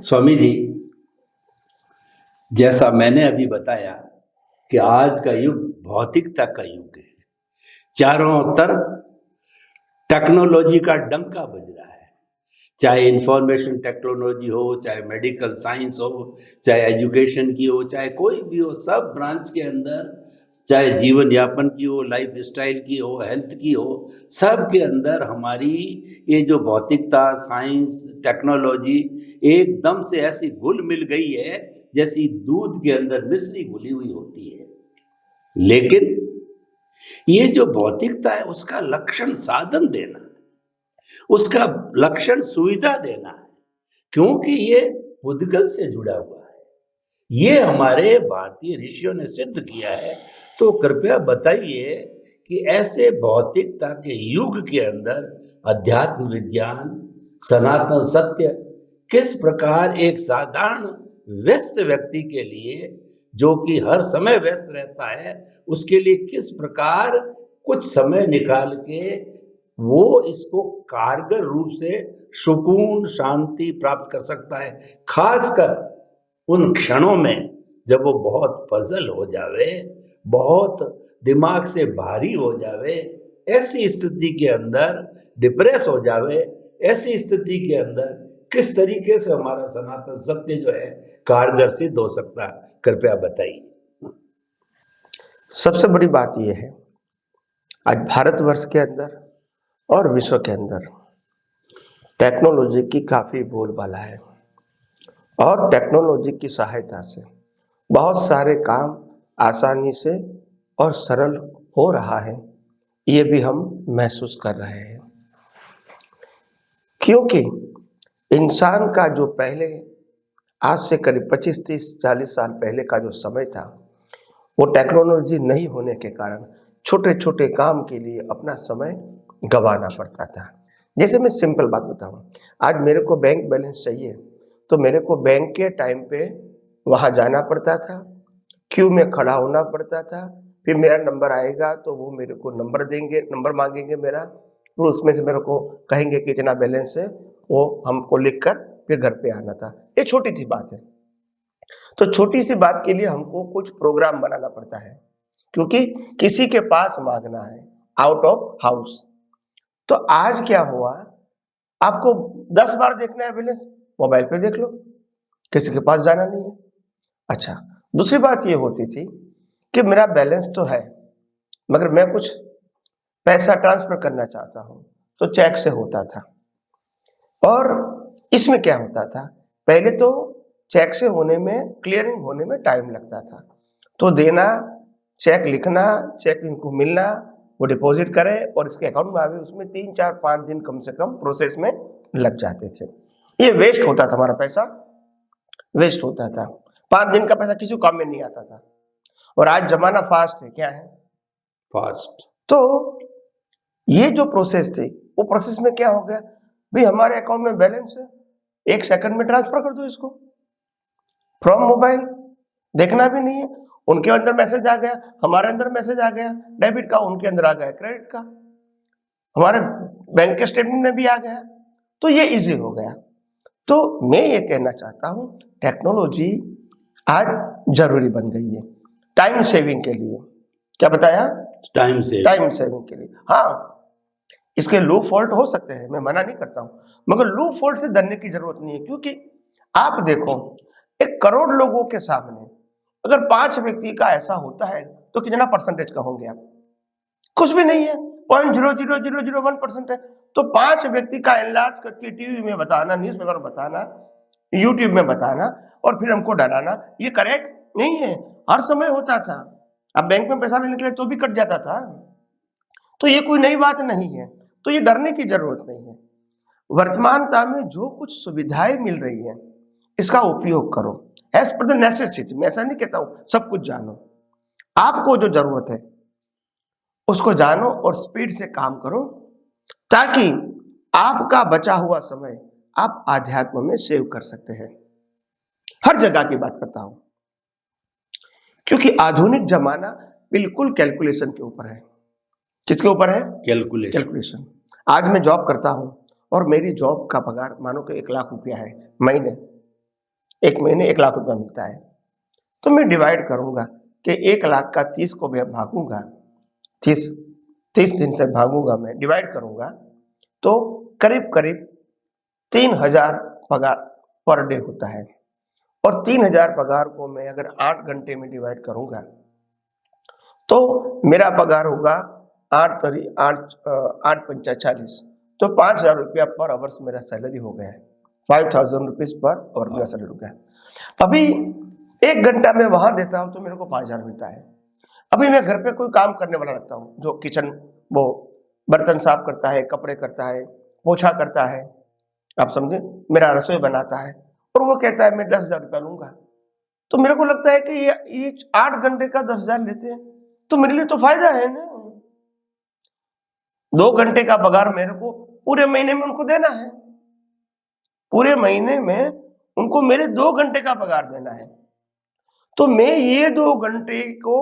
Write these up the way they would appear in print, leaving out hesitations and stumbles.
स्वामी जी, जैसा मैंने अभी बताया कि आज का युग भौतिकता का युग है। चारों तरफ टेक्नोलॉजी का डंका बज रहा है, चाहे इंफॉर्मेशन टेक्नोलॉजी हो, चाहे मेडिकल साइंस हो, चाहे एजुकेशन की हो, चाहे कोई भी हो, सब ब्रांच के अंदर, चाहे जीवन यापन की हो, लाइफ स्टाइल की हो, हेल्थ की हो, सब के अंदर हमारी ये जो भौतिकता, साइंस, टेक्नोलॉजी एकदम से ऐसी घुल मिल गई है जैसी दूध के अंदर मिश्री घुली हुई होती है। लेकिन ये जो भौतिकता है उसका लक्षण साधन देना, उसका लक्षण सुविधा देना है, क्योंकि ये उद्गल से जुड़ा हुआ है। ये हमारे भारतीय ऋषियों ने सिद्ध किया है। तो कृपया बताइए कि ऐसे भौतिकता के युग के अंदर अध्यात्म विज्ञान, सनातन सत्य किस प्रकार एक साधारण व्यस्त व्यक्ति के लिए, जो कि हर समय व्यस्त रहता है, उसके लिए किस प्रकार कुछ समय निकाल के वो इसको कारगर रूप से सुकून, शांति प्राप्त कर सकता है। खासकर उन क्षणों में जब वो बहुत पजल हो जावे, बहुत दिमाग से भारी हो जावे, ऐसी स्थिति के अंदर डिप्रेस हो जावे, ऐसी स्थिति के अंदर किस तरीके से हमारा सनातन सत्य जो है कारगर सिद्ध हो सकता है, कृपया बताइए। सबसे बड़ी बात यह है, आज भारतवर्ष के अंदर और विश्व के अंदर टेक्नोलॉजी की काफ़ी बोलबाला है और टेक्नोलॉजी की सहायता से बहुत सारे काम आसानी से और सरल हो रहा है, ये भी हम महसूस कर रहे हैं। क्योंकि इंसान का जो पहले, आज से करीब 25, 30, 40 साल पहले का जो समय था, वो टेक्नोलॉजी नहीं होने के कारण छोटे छोटे काम के लिए अपना समय गंवाना पड़ता था। जैसे मैं सिंपल बात बताऊं, आज मेरे को बैंक बैलेंस चाहिए तो मेरे को बैंक के टाइम पे वहाँ जाना पड़ता था, क्यू में खड़ा होना पड़ता था, फिर मेरा नंबर आएगा तो वो मेरे को नंबर देंगे, नंबर मांगेंगे मेरा, फिर उसमें से मेरे को कहेंगे कि इतना बैलेंस है, वो हमको लिख कर फिर घर पे आना था। ये छोटी सी बात है। तो छोटी सी बात के लिए हमको कुछ प्रोग्राम बनाना पड़ता है, क्योंकि किसी के पास मांगना है आउट ऑफ हाउस। तो आज क्या हुआ, आपको 10 बार देखना है बैलेंस, मोबाइल पे देख लो, किसी के पास जाना नहीं है। अच्छा, दूसरी बात ये होती थी कि मेरा बैलेंस तो है मगर मैं कुछ पैसा ट्रांसफर करना चाहता हूँ तो चेक से होता था। और इसमें क्या होता था, पहले तो चेक से होने में, क्लियरिंग होने में टाइम लगता था, तो देना, चेक लिखना, चेक इनको मिलना, वो डिपॉजिट करे और इसके अकाउंट में आवे, उसमें 3, 4, 5 दिन कम से कम प्रोसेस में लग जाते थे। ये वेस्ट होता था, हमारा पैसा वेस्ट होता था। 5 दिन का पैसा किसी काम में नहीं आता था। और आज जमाना फास्ट है, क्या है, फास्ट। तो ये जो प्रोसेस थी, वो प्रोसेस में क्या हो गया, भाई हमारे अकाउंट में बैलेंस है, 1 सेकंड में ट्रांसफर कर दो इसको फ्रॉम मोबाइल, देखना भी नहीं है, उनके अंदर मैसेज आ गया, हमारे अंदर मैसेज आ गया डेबिट का, उनके अंदर आ गया क्रेडिट का, हमारे बैंक के स्टेटमेंट में भी आ गया, तो ये इजी हो गया। तो मैं ये कहना चाहता हूँ, टेक्नोलॉजी आज जरूरी बन गई है टाइम सेविंग के लिए। क्या बताया? टाइम सेविंग के लिए। हाँ, इसके लो फॉल्ट हो सकते हैं, मैं मना नहीं करता हूँ, मगर लो फॉल्ट से डरने की जरूरत नहीं है। क्योंकि आप देखो, 1 करोड़ लोगों के सामने अगर 5 व्यक्ति का ऐसा होता है तो कितना परसेंटेज का होंगे आप? कुछ भी नहीं है, 0.00001% है। तो 5 व्यक्ति का एनलार्ज करके टीवी में बताना, न्यूज पेपर बताना, यूट्यूब में बताना और फिर हमको डराना, ये करेक्ट नहीं है। हर समय होता था, अब बैंक में पैसा लेने के लिए तो भी कट जाता था, तो ये कोई नई बात नहीं है, तो ये डरने की जरूरत नहीं है। वर्तमानता में जो कुछ सुविधाएं मिल रही है, इसका उपयोग करो एज पर द नेसेसिटी। मैं ऐसा नहीं कहता हूं सब कुछ जानो, आपको जो जरूरत है उसको जानो और स्पीड से काम करो, ताकि आपका बचा हुआ समय आप आध्यात्म में सेव कर सकते हैं। हर जगह की बात करता हूं, क्योंकि आधुनिक जमाना बिल्कुल कैलकुलेशन के ऊपर है। किसके ऊपर है? कैलकुलेशन। आज मैं जॉब करता हूं और मेरी जॉब का पगार मानो कि 1 लाख रुपया है महीने, एक महीने 1 लाख रुपया मिलता है, तो मैं डिवाइड करूंगा कि 1 लाख का 30 को मैं भागूंगा, 30 दिन से भागूंगा, मैं डिवाइड करूंगा, तो करीब करीब 3000 पगार पर डे होता है। और 3000 पगार को मैं अगर 8 घंटे में डिवाइड करूंगा तो मेरा पगार होगा 8 पंचा 40, तो 5000 रुपया पर आवर्स मेरा सैलरी हो गया है। 5000 रुपीज पर आवर मेरा सैलरी हो गया है। अभी 1 घंटा मैं वहां देता हूं तो मेरे को 5000 मिलता है। अभी मैं घर पे कोई काम करने वाला रखता हूँ, जो किचन, वो बर्तन साफ करता है, कपड़े करता है, पोछा करता है, आप समझे, मेरा रसोई बनाता है, और वो कहता है मैं 10,000 रुपया लूंगा। तो मेरे को लगता है कि ये 8 घंटे का 10,000 लेते हैं, तो मेरे लिए तो फायदा है ना। 2 घंटे का पगार मेरे को पूरे महीने में उनको देना है, पूरे महीने में उनको मेरे 2 घंटे का पगार देना है। तो मैं ये 2 घंटे को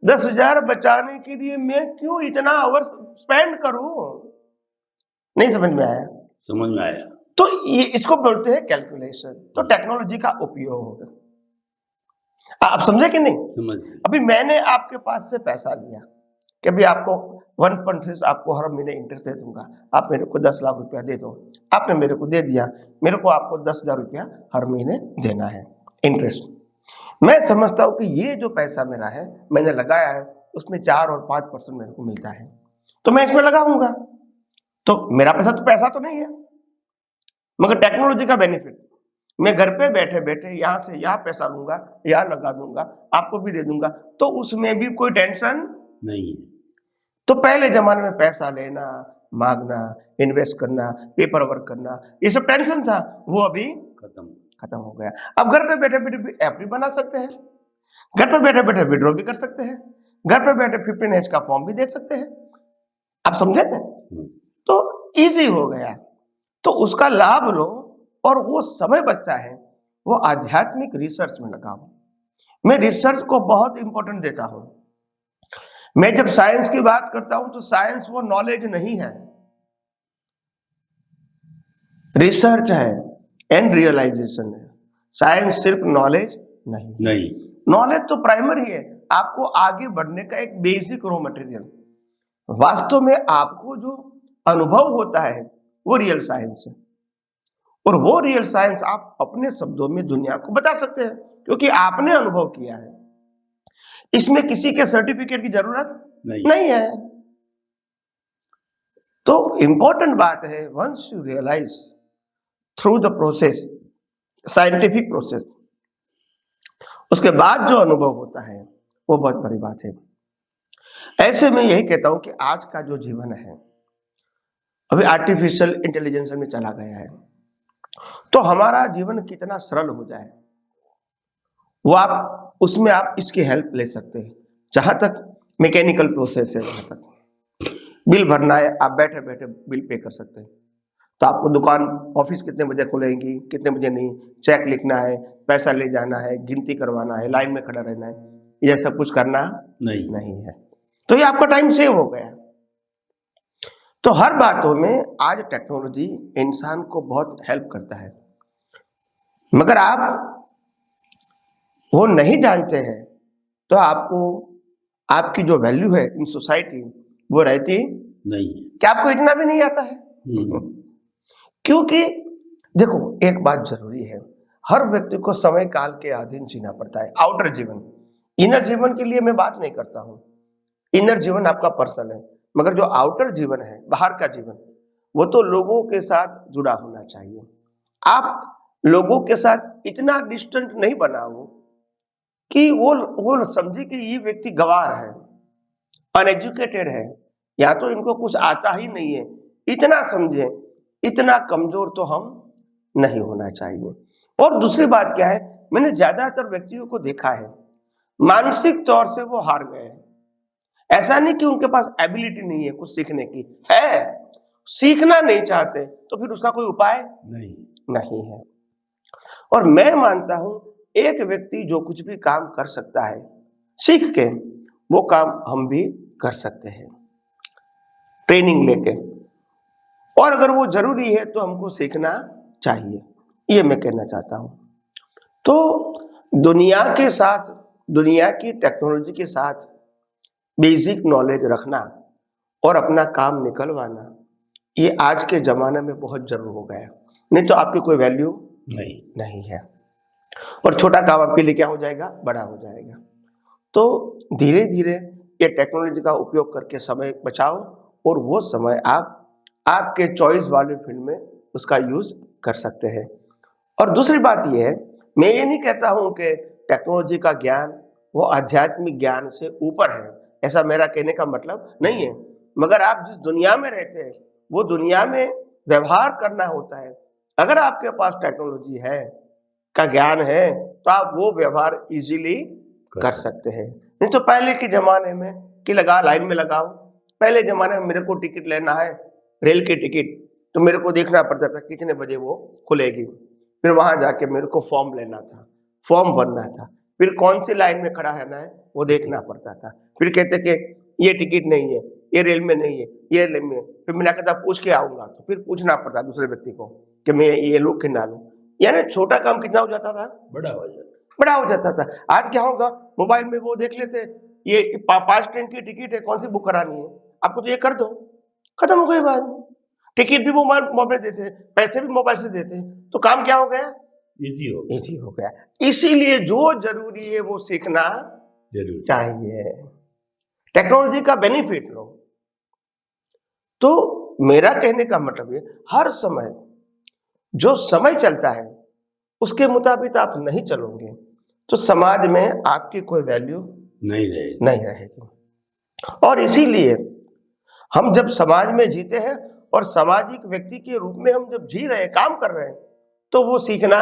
10,000 बचाने के लिए मैं क्यों इतना आवर स्पेंड करूं? नहीं समझ में आया? समझ में आया। तो ये इसको बोलते हैं कैलकुलेशन। तो टेक्नोलॉजी का उपयोग, आप समझे कि नहीं? समझ। अभी मैंने आपके पास से पैसा लिया कि अभी आपको 1% आपको हर महीने इंटरेस्ट दे दूंगा, आप मेरे को 10 लाख रुपया दे दो। आपने मेरे को दे दिया, मेरे को आपको 10,000 रुपया हर महीने देना है इंटरेस्ट। मैं समझता हूं कि ये जो पैसा मेरा है, मैंने लगाया है, उसमें 4 और 5% मेरे को मिलता है, तो मैं इसमें लगाऊंगा। तो मेरा पैसा तो नहीं है, मगर टेक्नोलॉजी का बेनिफिट, मैं घर पे बैठे बैठे यहां से यहां पैसा लूंगा, यहां लगा दूंगा, आपको भी दे दूंगा, तो उसमें भी कोई टेंशन नहीं है। तो पहले जमाने में पैसा लेना, मांगना, इन्वेस्ट करना, पेपर वर्क करना, ये सब टेंशन था, वो अभी खत्म हो गया। अब घर पे बैठे बैठे एफ डी बना सकते हैं, घर पे बैठे बैठे विड्रॉ भी कर सकते हैं, घर पे बैठे 15H का फॉर्म भी दे सकते हैं, आप समझे ना? तो इजी हो गया। तो उसका लाभ लो, और वो समय बचता है वो आध्यात्मिक रिसर्च में लगाओ। मैं रिसर्च को बहुत इंपॉर्टेंट देता हूं। मैं जब साइंस की बात करता हूं तो साइंस वो नॉलेज नहीं है, रिसर्च है एंड रियलाइजेशन है। साइंस सिर्फ नॉलेज नहीं, नॉलेज तो प्राइमरी है, आपको आगे बढ़ने का एक बेसिक रॉ मटेरियल। वास्तव में आपको जो अनुभव होता है वो रियल साइंस है, और वो रियल साइंस आप अपने शब्दों में दुनिया को बता सकते हैं, क्योंकि आपने अनुभव किया है। इसमें किसी के सर्टिफिकेट की जरूरत नहीं है। तो इंपॉर्टेंट बात है, once you realize through the process, scientific process, उसके बाद जो अनुभव होता है वो बहुत बड़ी बात है। ऐसे में यही कहता हूं कि आज का जो जीवन है अभी आर्टिफिशियल इंटेलिजेंस में चला गया है, तो हमारा जीवन कितना सरल हो जाए वो आप उसमें आप इसकी हेल्प ले सकते हैं। जहां तक मैकेनिकल प्रोसेस है, वहां तक बिल भरना है, आप बैठे बैठे बिल पे कर सकते हैं। तो आपको दुकान, ऑफिस कितने बजे खुलेंगी, कितने बजे नहीं, चेक लिखना है, पैसा ले जाना है, गिनती करवाना है, लाइन में खड़ा रहना है, यह सब कुछ करना नहीं है। तो ये आपका टाइम सेव हो गया। तो हर बातों में आज टेक्नोलॉजी इंसान को बहुत हेल्प करता है, मगर आप वो नहीं जानते हैं तो आपको आपकी जो वैल्यू है इन सोसाइटी वो रहती नहीं है। क्या आपको इतना भी नहीं आता है? क्योंकि देखो एक बात जरूरी है, हर व्यक्ति को समय काल के अधीन जीना पड़ता है। आउटर जीवन, इनर जीवन के लिए मैं बात नहीं करता हूं, इनर जीवन आपका पर्सनल है, मगर जो आउटर जीवन है, बाहर का जीवन, वो तो लोगों के साथ जुड़ा होना चाहिए। आप लोगों के साथ इतना डिस्टेंट नहीं बनाओ कि वो समझे कि ये व्यक्ति गवार है, अनएजुकेटेड है, या तो इनको कुछ आता ही नहीं है, इतना समझे। इतना कमजोर तो हम नहीं होना चाहिए। और दूसरी बात क्या है, मैंने ज्यादातर व्यक्तियों को देखा है मानसिक तौर से वो हार गए हैं। ऐसा नहीं कि उनके पास एबिलिटी नहीं है कुछ सीखने की, है, सीखना नहीं चाहते, तो फिर उसका कोई उपाय नहीं है। और मैं मानता हूं एक व्यक्ति जो कुछ भी काम कर सकता है सीख के, वो काम हम भी कर सकते हैं ट्रेनिंग लेके, और अगर वो जरूरी है तो हमको सीखना चाहिए, ये मैं कहना चाहता हूं। तो दुनिया के साथ, दुनिया की टेक्नोलॉजी के साथ बेसिक नॉलेज रखना और अपना काम निकलवाना, ये आज के ज़माने में बहुत जरूर हो गया। नहीं तो आपकी कोई वैल्यू नहीं है, और छोटा काम आपके लिए क्या हो जाएगा, बड़ा हो जाएगा। तो धीरे धीरे ये टेक्नोलॉजी का उपयोग करके समय बचाओ, और वो समय आप आपके चॉइस वाले फील्ड में उसका यूज कर सकते हैं। और दूसरी बात ये है, मैं ये नहीं कहता हूं कि टेक्नोलॉजी का ज्ञान वो आध्यात्मिक ज्ञान से ऊपर है, ऐसा मेरा कहने का मतलब नहीं है। मगर आप जिस दुनिया में रहते हैं वो दुनिया में व्यवहार करना होता है। अगर आपके पास टेक्नोलॉजी है का ज्ञान है तो आप वो व्यवहार इजीली कर सकते हैं। नहीं तो पहले के जमाने में कि लगा लाइन में लगाओ, पहले जमाने में मेरे को टिकट लेना है, रेल की टिकट, तो मेरे को देखना पड़ता था कितने बजे वो खुलेगी, फिर वहां जाके मेरे को फॉर्म लेना था, फॉर्म भरना था, फिर कौन सी लाइन में खड़ा रहना है वो देखना पड़ता था। फिर कहते कि ये टिकट नहीं है, ये रेल में नहीं है, ये रेल में, फिर मैं कहता पूछ के आऊंगा, तो फिर पूछना पड़ता दूसरे व्यक्ति को कि मैं ये लूं कि ना लूं। यानी छोटा काम कितना हो जाता था, बड़ा हो जाता था। आज क्या होगा, मोबाइल में वो देख लेते, ये 5 ट्रेन की टिकट है, कौन सी बुक करानी है आपको, तो ये कर दो, खत्म हो गई बात। टिकट भी मोबाइल देते हैं, पैसे भी मोबाइल से देते हैं, तो काम क्या हो गया, इजी हो गया। इसीलिए जो जरूरी है वो सीखना चाहिए, टेक्नोलॉजी का बेनिफिट लो। तो मेरा कहने का मतलब है, हर समय जो समय चलता है उसके मुताबिक आप नहीं चलोगे तो समाज में आपकी कोई वैल्यू नहीं रहेगी। और इसीलिए हम जब समाज में जीते हैं और सामाजिक व्यक्ति के रूप में हम जब जी रहे हैं, काम कर रहे हैं, तो वो सीखना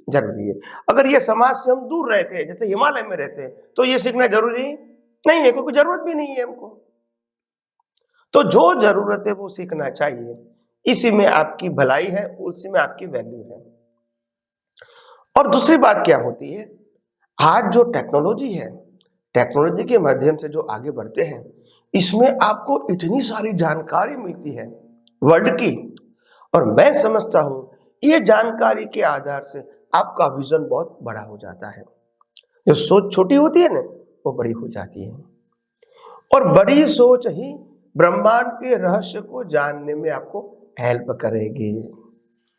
जरूरी है। अगर ये समाज से हम दूर रहते हैं, जैसे हिमालय में रहते हैं, तो ये सीखना जरूरी नहीं है, क्योंकि जरूरत भी नहीं है हमको। तो जो जरूरत है वो सीखना चाहिए, इसी में आपकी भलाई है, उसी में आपकी वैल्यू है। और दूसरी बात क्या होती है, आज जो टेक्नोलॉजी है, टेक्नोलॉजी के माध्यम से जो आगे बढ़ते हैं, इसमें आपको इतनी सारी जानकारी मिलती है वर्ल्ड की, और मैं समझता हूं ये जानकारी के आधार से आपका विजन बहुत बड़ा हो जाता है। जो सोच छोटी होती है ना, वो बड़ी हो जाती है, और बड़ी सोच ही ब्रह्मांड के रहस्य को जानने में आपको हेल्प करेगी।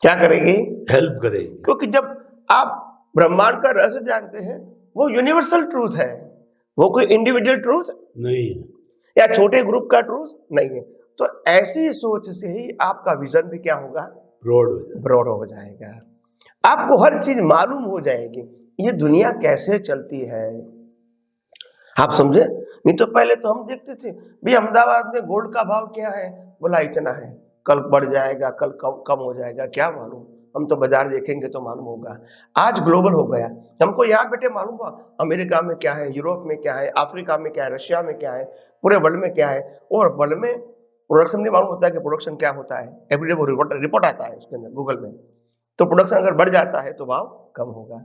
क्या करेगी, हेल्प करेगी। क्योंकि जब आप ब्रह्मांड का रहस्य जानते हैं, वो यूनिवर्सल ट्रूथ है, वो कोई इंडिविजुअल ट्रूथ नहीं है या छोटे ग्रुप का ट्रूथ नहीं है। तो ऐसी सोच से ही आपका विजन भी क्या होगा, ब्रॉड हो जाएगा। आपको हर चीज मालूम हो जाएगी, ये दुनिया कैसे चलती है, आप समझे। नहीं तो पहले तो हम देखते थे भाई अहमदाबाद में गोल्ड का भाव क्या है, बोला इतना है, कल बढ़ जाएगा, कल कम हो जाएगा, क्या मालूम, हम तो बाजार देखेंगे तो मालूम होगा। आज ग्लोबल हो गया, हमको यहाँ बैठे मालूम हुआ अमेरिका में क्या है, यूरोप में क्या है, अफ्रीका में क्या है, रशिया में क्या है, पूरे वर्ल्ड में क्या है। और वर्ल्ड में प्रोडक्शन नहीं मालूम होता है कि प्रोडक्शन क्या होता है, एवरीडे वो रिपोर्ट आता है उसके अंदर गूगल में। तो प्रोडक्शन अगर बढ़ जाता है तो भाव कम होगा,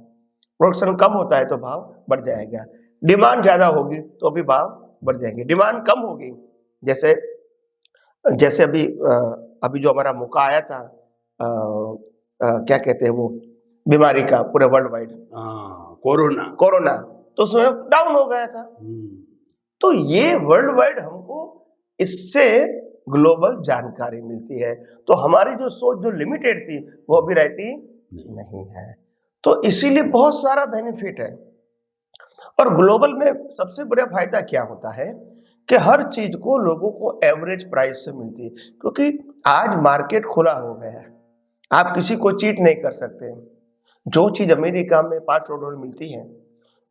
प्रोडक्शन कम होता है तो भाव बढ़ जाएगा, डिमांड ज्यादा होगी तो भी भाव बढ़ जाएंगे, डिमांड कम होगी। जैसे अभी जो हमारा मौका आया था, क्या कहते हैं वो बीमारी का, पूरे वर्ल्ड वाइड कोरोना, तो उसमें डाउन हो गया था। तो ये वर्ल्ड वाइड हमको इससे ग्लोबल जानकारी मिलती है, तो हमारी जो सोच जो लिमिटेड थी वो भी रहती नहीं है। तो इसीलिए बहुत सारा बेनिफिट है। और ग्लोबल में सबसे बड़ा फायदा क्या होता है कि हर चीज को लोगों को एवरेज प्राइस से मिलती है, क्योंकि आज मार्केट खुला हो गया है, आप किसी को चीट नहीं कर सकते। जो चीज अमेरिका में $5 मिलती है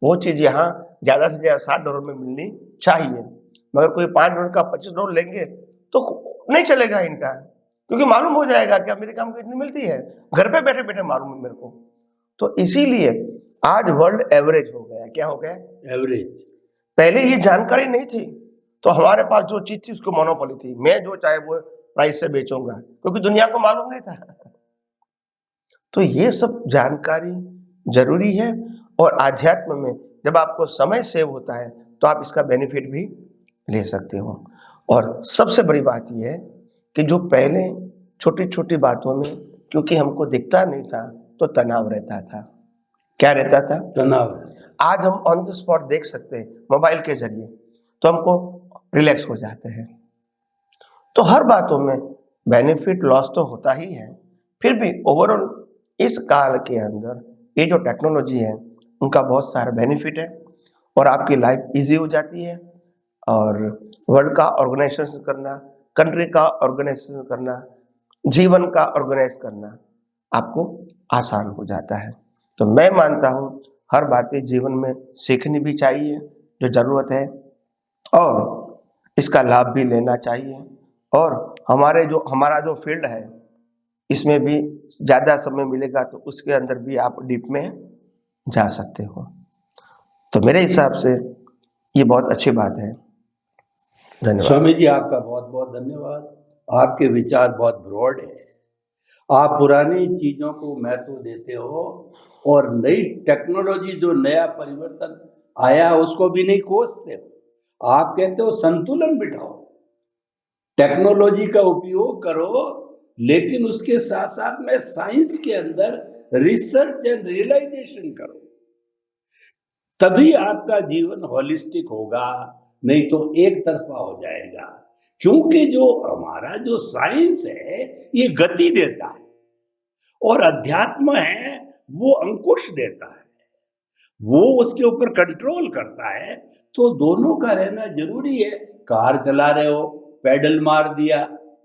वो चीज यहाँ ज्यादा से ज्यादा $60 में मिलनी चाहिए, मगर कोई $5 का $25 लेंगे तो नहीं चलेगा इनका, क्योंकि मालूम हो जाएगा कि अमेरिका में कितनी मिलती है, घर पे बैठे बैठे मालूम है मेरे को। तो इसीलिए आज वर्ल्ड एवरेज हो गया। क्या हो गया, एवरेज। पहले ये जानकारी नहीं थी, तो हमारे पास जो चीज थी उसको मोनोपोली थी, मैं जो चाहे वो प्राइस से बेचूंगा, क्योंकि दुनिया को मालूम नहीं था। तो ये सब जानकारी जरूरी है, और आध्यात्म में जब आपको समय सेव होता है तो आप इसका बेनिफिट भी ले सकते हो। और सबसे बड़ी बात यह है कि जो पहले छोटी छोटी बातों में क्योंकि हमको दिखता नहीं था तो तनाव रहता था, क्या रहता था? तनाव रहता है। आज हम ऑन द स्पॉट देख सकते हैं मोबाइल के जरिए, तो हमको रिलैक्स हो जाते हैं। तो हर बातों में बेनिफिट लॉस तो होता ही है, फिर भी ओवरऑल इस काल के अंदर ये जो टेक्नोलॉजी है उनका बहुत सारा बेनिफिट है और आपकी लाइफ इजी हो जाती है और वर्ल्ड का ऑर्गेनाइजेशन करना, कंट्री का ऑर्गेनाइजेशन करना, जीवन का ऑर्गेनाइज करना आपको आसान हो जाता है। तो मैं मानता हूँ हर बातें जीवन में सीखनी भी चाहिए जो ज़रूरत है और इसका लाभ भी लेना चाहिए और हमारा जो फील्ड है इसमें भी ज़्यादा समय मिलेगा तो उसके अंदर भी आप डीप में जा सकते हो। तो मेरे हिसाब से ये बहुत अच्छी बात है। धन्यवाद। स्वामी जी, आपका बहुत बहुत धन्यवाद। आपके विचार बहुत ब्रॉड है। आप पुरानी चीजों को महत्व देते हो और नई टेक्नोलॉजी जो नया परिवर्तन आया उसको भी नहीं कोसते हो। आप कहते हो संतुलन बिठाओ, टेक्नोलॉजी का उपयोग करो, लेकिन उसके साथ साथ में साइंस के अंदर रिसर्च एंड रियलाइजेशन करो, तभी आपका जीवन होलिस्टिक होगा, नहीं तो एक तरफा हो जाएगा। क्योंकि जो हमारा जो साइंस है ये गति देता है और अध्यात्म है वो अंकुश देता है, वो उसके ऊपर कंट्रोल करता है। तो दोनों का रहना जरूरी है। कार चला रहे हो, पेडल मार दिया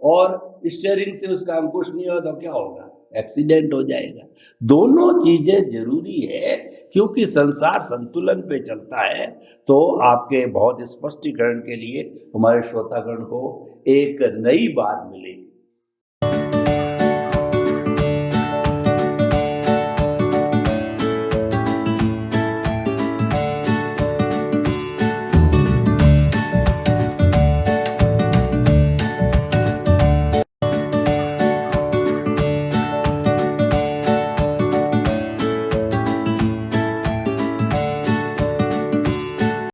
और स्टीयरिंग से उसका अंकुश नहीं हो तो क्या होगा? एक्सीडेंट हो जाएगा। दोनों चीजें जरूरी है क्योंकि संसार संतुलन पे चलता है। तो आपके बहुत स्पष्टीकरण के लिए हमारे श्रोतागण को एक नई बात मिली